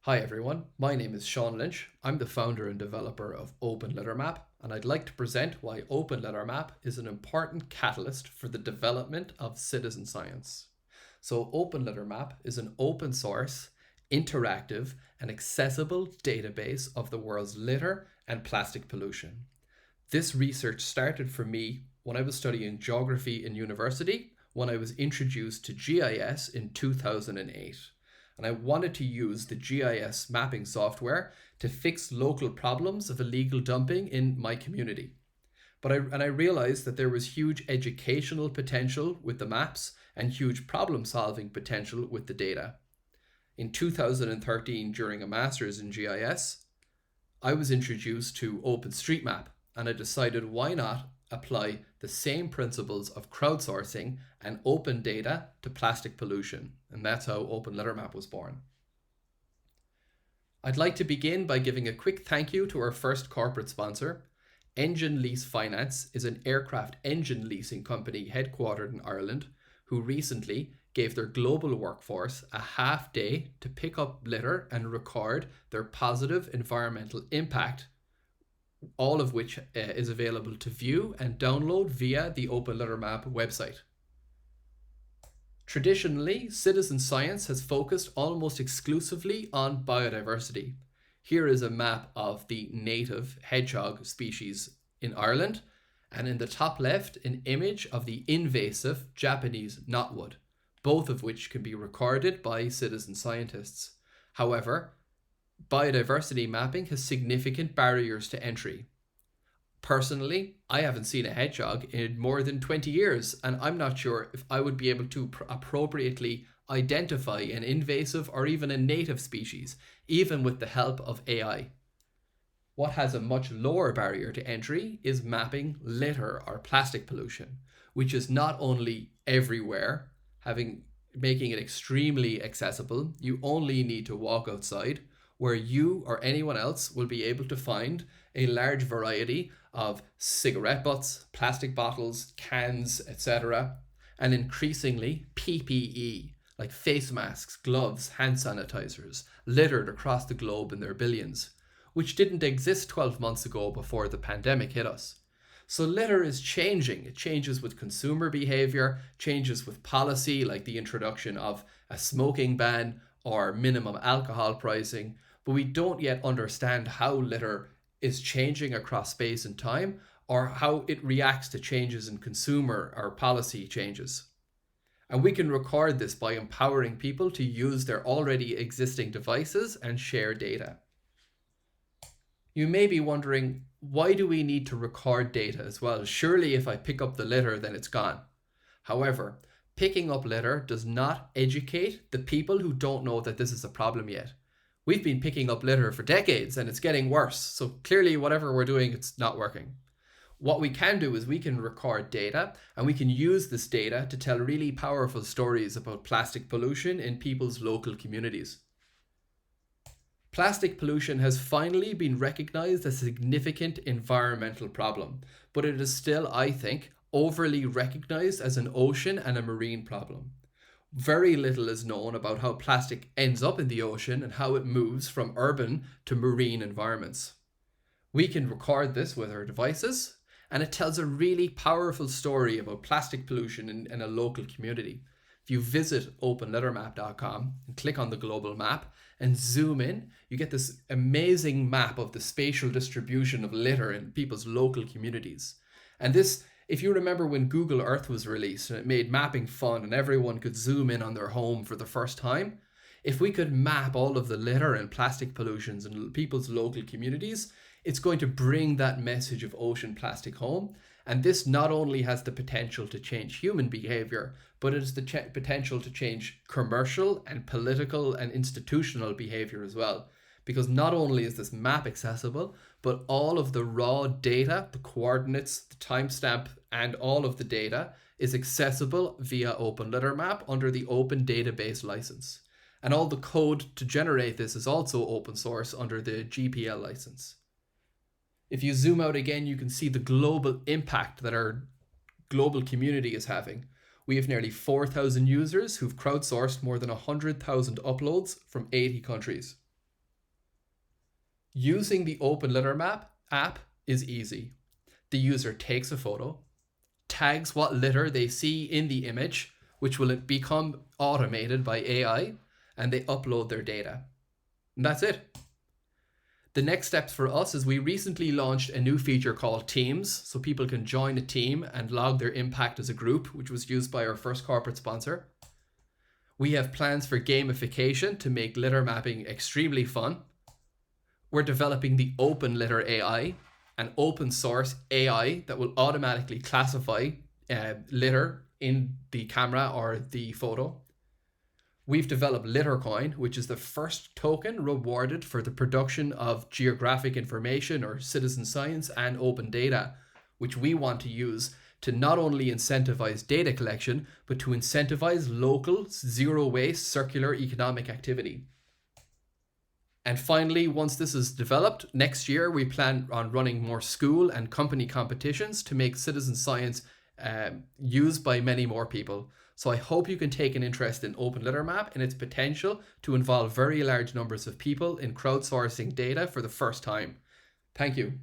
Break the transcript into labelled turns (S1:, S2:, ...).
S1: Hi everyone, my name is Sean Lynch. I'm the founder and developer of OpenLitterMap, and I'd like to present why OpenLitterMap is an important catalyst for the development of citizen science. So OpenLitterMap is an open source, interactive, and accessible database of the world's litter and plastic pollution. This research started for me when I was studying geography in university, when I was introduced to GIS in 2008. And I wanted to use the GIS mapping software to fix local problems of illegal dumping in my community. But I realized that there was huge educational potential with the maps and huge problem solving potential with the data. In 2013, during a master's in GIS, I was introduced to OpenStreetMap, and I decided why not apply the same principles of crowdsourcing and open data to plastic pollution. And that's how OpenLitterMap was born. I'd like to begin by giving a quick thank you to our first corporate sponsor. Engine Lease Finance is an aircraft engine leasing company headquartered in Ireland who recently gave their global workforce a half day to pick up litter and record their positive environmental impact, all of which is available to view and download via the OpenLitterMap website. Traditionally, citizen science has focused almost exclusively on biodiversity. Here is a map of the native hedgehog species in Ireland, and in the top left, an image of the invasive Japanese knotwood, both of which can be recorded by citizen scientists. However, biodiversity mapping has significant barriers to entry. Personally, I haven't seen a hedgehog in more than 20 years, and I'm not sure if I would be able to appropriately identify an invasive or even a native species, even with the help of AI. What has a much lower barrier to entry is mapping litter or plastic pollution, which is not only everywhere, making it extremely accessible. You only need to walk outside, where you or anyone else will be able to find a large variety of cigarette butts, plastic bottles, cans, etc., and increasingly PPE, like face masks, gloves, hand sanitizers, littered across the globe in their billions, which didn't exist 12 months ago before the pandemic hit us. So litter is changing. It changes with consumer behavior, changes with policy like the introduction of a smoking ban or minimum alcohol pricing, but we don't yet understand how litter is changing across space and time, or how it reacts to changes in consumer or policy changes. And we can record this by empowering people to use their already existing devices and share data. You may be wondering, why do we need to record data as well? Surely if I pick up the litter, then it's gone. However, picking up litter does not educate the people who don't know that this is a problem yet. We've been picking up litter for decades and it's getting worse. So clearly whatever we're doing, it's not working. What we can do is we can record data, and we can use this data to tell really powerful stories about plastic pollution in people's local communities. Plastic pollution has finally been recognized as a significant environmental problem, but it is still, I think, overly recognized as an ocean and a marine problem. Very little is known about how plastic ends up in the ocean and how it moves from urban to marine environments. We can record this with our devices, and it tells a really powerful story about plastic pollution in a local community. If you visit openlittermap.com and click on the global map and zoom in, you get this amazing map of the spatial distribution of litter in people's local communities. And this, if you remember when Google Earth was released and it made mapping fun and everyone could zoom in on their home for the first time, if we could map all of the litter and plastic pollutions in people's local communities, it's going to bring that message of ocean plastic home. And this not only has the potential to change human behavior, but it has the potential to change commercial and political and institutional behavior as well. Because not only is this map accessible, but all of the raw data, the coordinates, the timestamp, and all of the data is accessible via OpenLitterMap under the Open Database license. And all the code to generate this is also open source under the GPL license. If you zoom out again, you can see the global impact that our global community is having. We have nearly 4,000 users who've crowdsourced more than 100,000 uploads from 80 countries. Using the OpenLitterMap app is easy. The user takes a photo, tags what litter they see in the image, which will become automated by AI, and they upload their data. And that's it. The next steps for us is we recently launched a new feature called Teams, so people can join a team and log their impact as a group, which was used by our first corporate sponsor. We have plans for gamification to make litter mapping extremely fun. We're developing the OpenLitter AI, an open source AI that will automatically classify litter in the camera or the photo. We've developed LitterCoin, which is the first token rewarded for the production of geographic information or citizen science and open data, which we want to use to not only incentivize data collection, but to incentivize local, zero-waste, circular economic activity. And finally, once this is developed, next year we plan on running more school and company competitions to make citizen science used by many more people. So I hope you can take an interest in OpenLitterMap and its potential to involve very large numbers of people in crowdsourcing data for the first time. Thank you.